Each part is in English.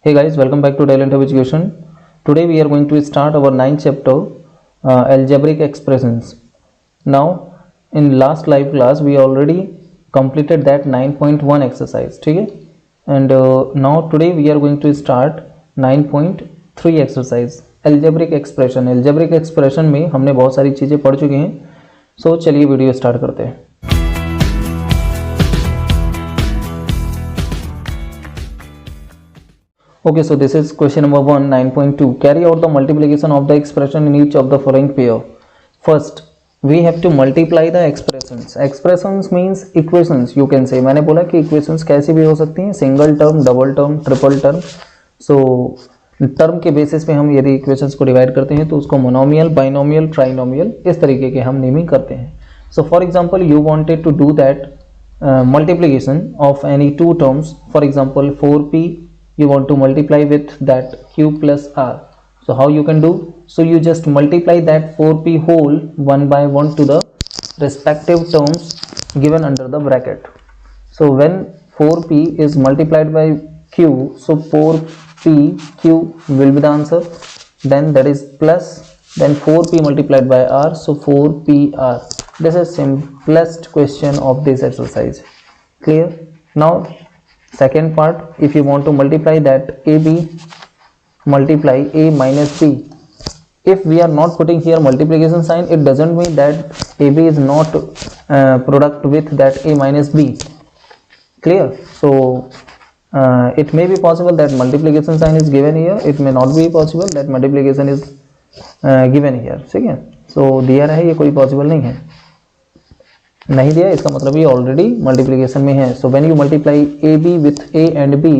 Hey guys, welcome back to Talent of Education. Today we are going to start our ninth chapter, algebraic expressions. Now, in last live class we already completed that 9.1 exercise, ठीक है? And now today we are going to start 9.3 exercise, algebraic expression. Algebraic expression में हमने बहुत सारी चीज़ें पढ़ चुके हैं. So चलिए वीडियो स्टार्ट करते हैं. Okay, so this is question number 1, 9.2. Carry out the multiplication of the expression in each of the following pair. First, we have to multiply the expressions. Expressions means equations, you can say. मैंने बोला कि equations कैसी भी हो सकती हैं, single term, double term, triple term. So term के basis पे हम यदि इक्वेशंस को डिवाइड करते हैं तो उसको मोनोमियल, बाइनोमियल, ट्राइनोमियल इस तरीके के हम नेमिंग करते हैं. So for example you wanted to do that multiplication of any two terms. For example 4p you want to multiply with that q plus r. So how you can do? So you just multiply that 4p whole one by one to the respective terms given under the bracket. So when 4p is multiplied by q, so 4pq will be the answer. Then that is plus, then 4p multiplied by r, so 4pr. This is simplest question of this exercise. Clear? Now second part, if you want to multiply that ab multiply a minus b, if we are not putting here multiplication sign, it doesn't mean that ab is not product with that a minus b. Clear? So it may be possible that multiplication sign is given here, it may not be possible that multiplication is given here. ठीक है? So दिया रहे, ये कोई possible नहीं है. नहीं दिया इसका मतलब ये ऑलरेडी मल्टीप्लिकेशन में है. So when you multiply a b with a and b,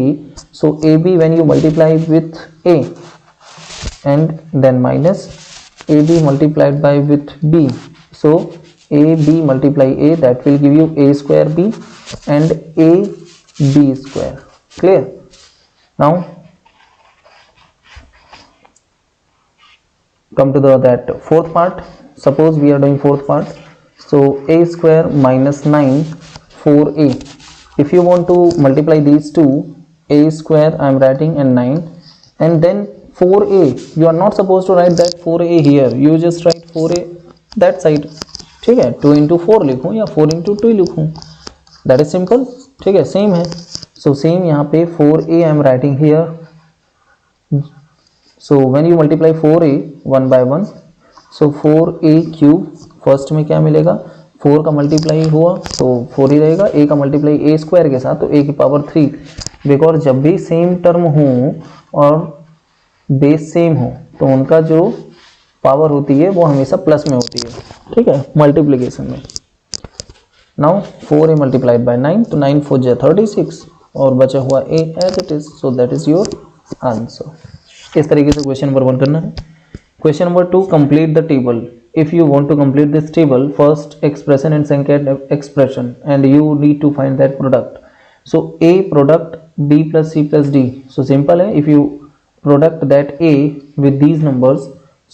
so a b when you multiply with a and then minus a b multiplied by with b, so a b multiply a, that will give you a square b and a b square. Clear? Now come to that fourth part. Suppose we are doing fourth part. So a square minus 9 4a. If you want to multiply these two, a square I am writing and 9, and then 4a, you are not supposed to write that 4a here, you just write 4a that side. ठीक है? 2 into 4 लिखूँ या 4 into 2 लिखूँ, that is simple. ठीक है? Same है. So same यहाँ पे 4a I am writing here. So when you multiply 4a one by one, so 4a cube, first में क्या मिलेगा, 4 का मल्टीप्लाई हुआ तो 4 ही रहेगा, a का मल्टीप्लाई a स्क्वायर के साथ तो a की पावर 3. बिकॉज जब भी सेम टर्म हो और बेस सेम हो तो उनका जो पावर होती है वो हमेशा प्लस में होती है. ठीक है? मल्टीप्लिकेशन में. नाउ 4a मल्टीप्लाइड बाय 9, तो 9 4 जा 36 और बचा हुआ a as it is. So that is your answer. इस तरीके से क्वेश्चन नंबर 1 करना है. Question number 2, complete the table. If you want to complete this table, first expression and second expression, and you need to find that product. So a product b plus c plus d. So simple है. If you product that a with these numbers,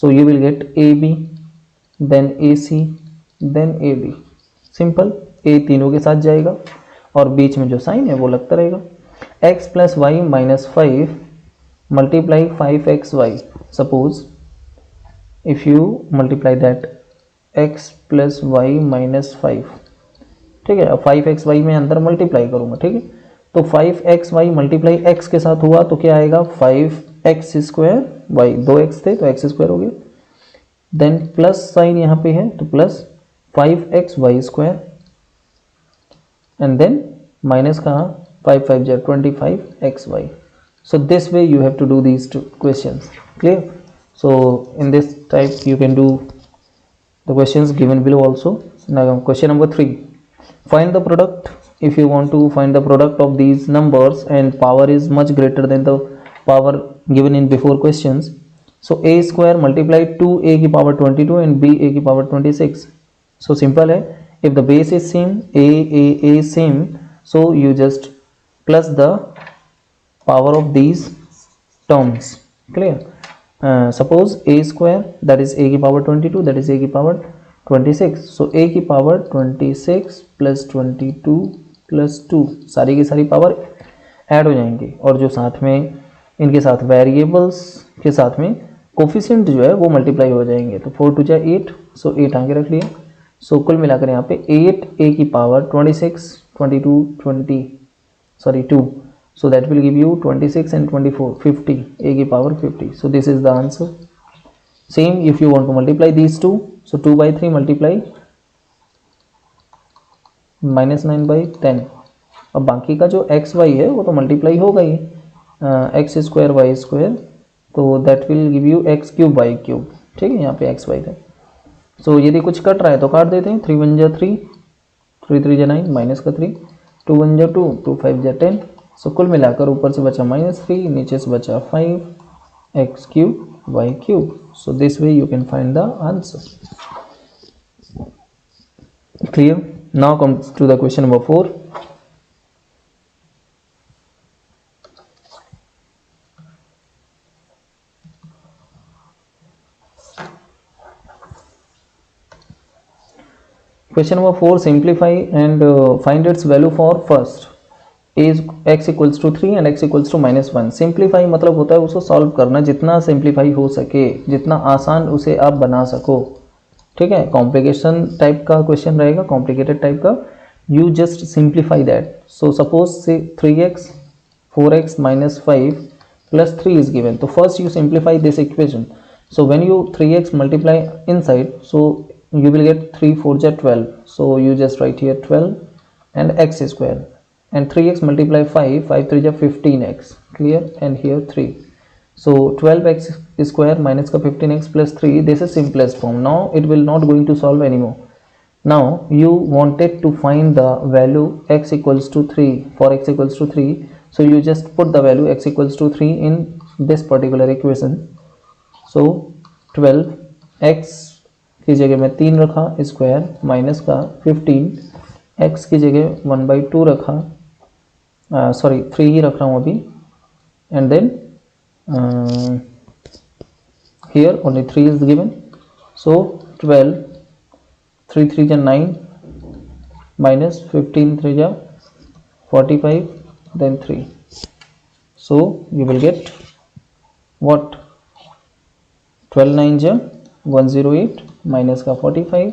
so you will get ab, then ac, then ab. Simple. a तीनों के साथ जाएगा और बीच में जो sign है वो लगता रहेगा. x plus y minus 5 multiply 5xy. Suppose if you multiply that x plus y minus 5, ठीक है? अब 5xy में अंदर मल्टीप्लाई करूंगा. ठीक है? तो 5xy मल्टीप्लाई x के साथ हुआ तो क्या आएगा, 5x स्क्वायर y, 2x थे तो x स्क्वायर हो गया. देन प्लस साइन यहाँ पे है तो plus 5xy square and then minus कहाँ, 5 5 जा 25xy. So this way you have to do these two questions. Clear? So in this type you can do the questions given below also. Now question number 3, find the product. If you want to find the product of these numbers and power is much greater than the power given in before questions, so a square multiply 2a की power 22 and b a की power 26. So simple है. If the base is same, a same, so you just plus the power of these terms. Clear? Suppose a square, that is a की power 22, that is a की power 26. So a की power 26 plus 22 plus 2, सारी की सारी power add हो जाएंगी और जो साथ में इनके साथ वेरिएबल्स के साथ में कोफिशिएंट जो है वो मल्टीप्लाई हो जाएंगे। तो 4 टू जा 8, सो 8 आगे रख लिया। सो कुल मिलाकर यहाँ पे 8 की power 26, 22, 2, so that will give you 26 and 24, 50, a की power 50. So this is the answer. Same if you want to multiply these two, so 2 by 3 multiply minus 9 by 10. अब बाकी का जो x y है वो तो मल्टीप्लाई होगा ही, एक्स स्क्वायर वाई स्क्वायर, तो that will give you x cube y cube. ठीक है, यहाँ पे एक्स वाई था। सो यदि कुछ कट रहा है तो काट देते हैं। 3 1 जा 3, 3 3 जा 9, माइनस का 3, 2 1 जा 2, 2 5 जा 10। सो कुल मिलाकर ऊपर से बचा -3, नीचे से बचा 5 x cube y cube. So this way you can find the answer. Clear? Now comes to the question number 4. Question number 4, simplify and find its value for first. is x equals to 3 and x equals to -1. Simplify मतलब होता है उसको solve करना, जितना simplify हो सके, जितना आसान उसे आप बना सको। ठीक है, कॉम्प्लिकेशन टाइप का क्वेश्चन रहेगा, कॉम्प्लिकेटेड टाइप का, you just simplify that. So suppose से 3x 4x minus 5 plus 3 is given, तो first you simplify this equation. So when you 3x multiply inside, so you will get 3 4 ja 12, so you just write here 12 and x square, and 3x multiply 5, 5 3 ja 15x, clear, and here 3. So 12x square minus का 15x plus 3, this is simplest form. Now it will not going to solve anymore. Now you wanted to find the value x equals to 3, for x equals to 3, so you just put the value x equals to 3 in this particular equation. So 12x की जगह में 3 रखा square, minus का 15 x की जगह 1/2 रखा, sorry 3 ही रख रहा हूँ अभी, and then here only 3 is given. So 12, 3 3 ja 9, minus 15 3 ja 45, then 3. So you will get what? 12 9 ja 108, minus का 45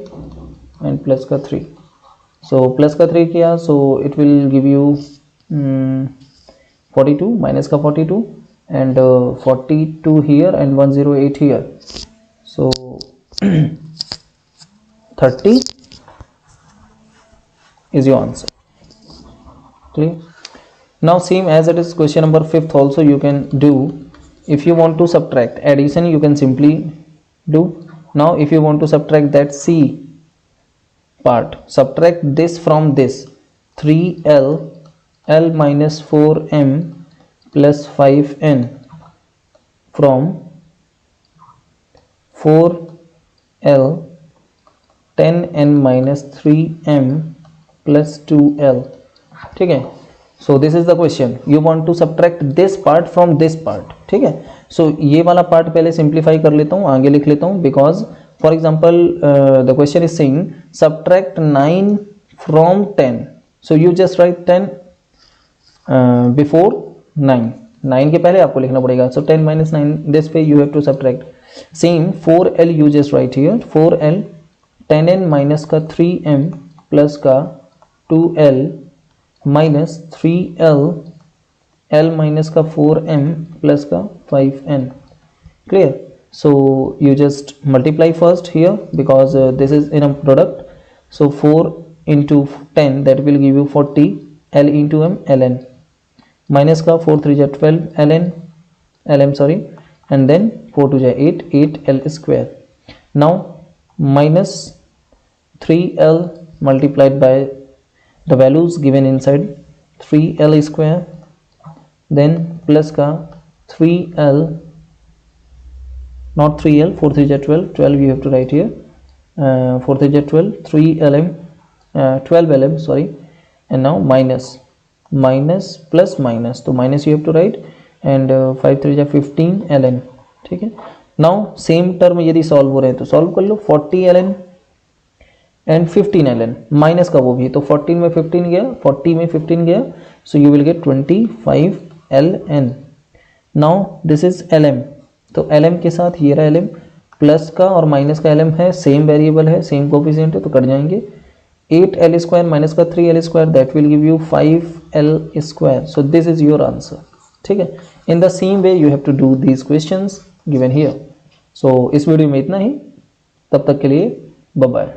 and plus का 3. So plus का 3 किया, so it will give you 42, minus का 42 and 42 here and 108 here, so 30 is your answer. Clear? Now same as it is question number 5th also you can do. If you want to subtract addition, you can simply do. Now if you want to subtract that C part, subtract this from this, 3l l minus 4m plus 5n from 4l 10n minus 3m plus 2l. ठीक है, so this is the question. You want to subtract this part from this part. ठीक है, so ये वाला part पहले simplify कर लेता हूँ, आगे लिख लेता हूँ, because for example the question is saying subtract 9 from 10, so you just write 10 before 9, 9 के पहले आपको लिखना पड़ेगा, so 10 minus 9, this way you have to subtract. Same 4l you just write here, 4l 10n minus का 3m plus का 2l minus 3l l minus का 4m plus का 5n. Clear? So you just multiply first here because this is in a product, so 4 into 10 that will give you 40, l into m ln, minus का 4 3 ja 12 ln sorry, and then 4 2 ja 8 8l square. Now minus 3l multiplied by the values given inside, 3l square, then plus का 3l, not 3l, 4 3 ja 12, 12 you have to write here, 4 3 ja 12, 3lm 12lm sorry, and now minus plus minus, तो minus you have to write, and 5 3 ja 15 ln. ठीक है, now same term यदि solve हो रहे हैं तो solve कर लो, 40 ln and 15 ln, minus का वो भी, तो 14 में 15 गया, 40 में 15 गया, so you will get 25 ln. Now this is l m, तो एल एम के साथ ये रहा एल एम, प्लस का और माइनस का एल एम है, सेम वेरिएबल है, सेम कोफिशिएंट है, तो कट जाएंगे। 8l स्क्वायर माइनस का 3l square, that will give you 5l square. So this is your answer. ठीक है, in the same way you have to do these questions given here. So इस video में इतना ही, तब तक के लिए बाय बाय।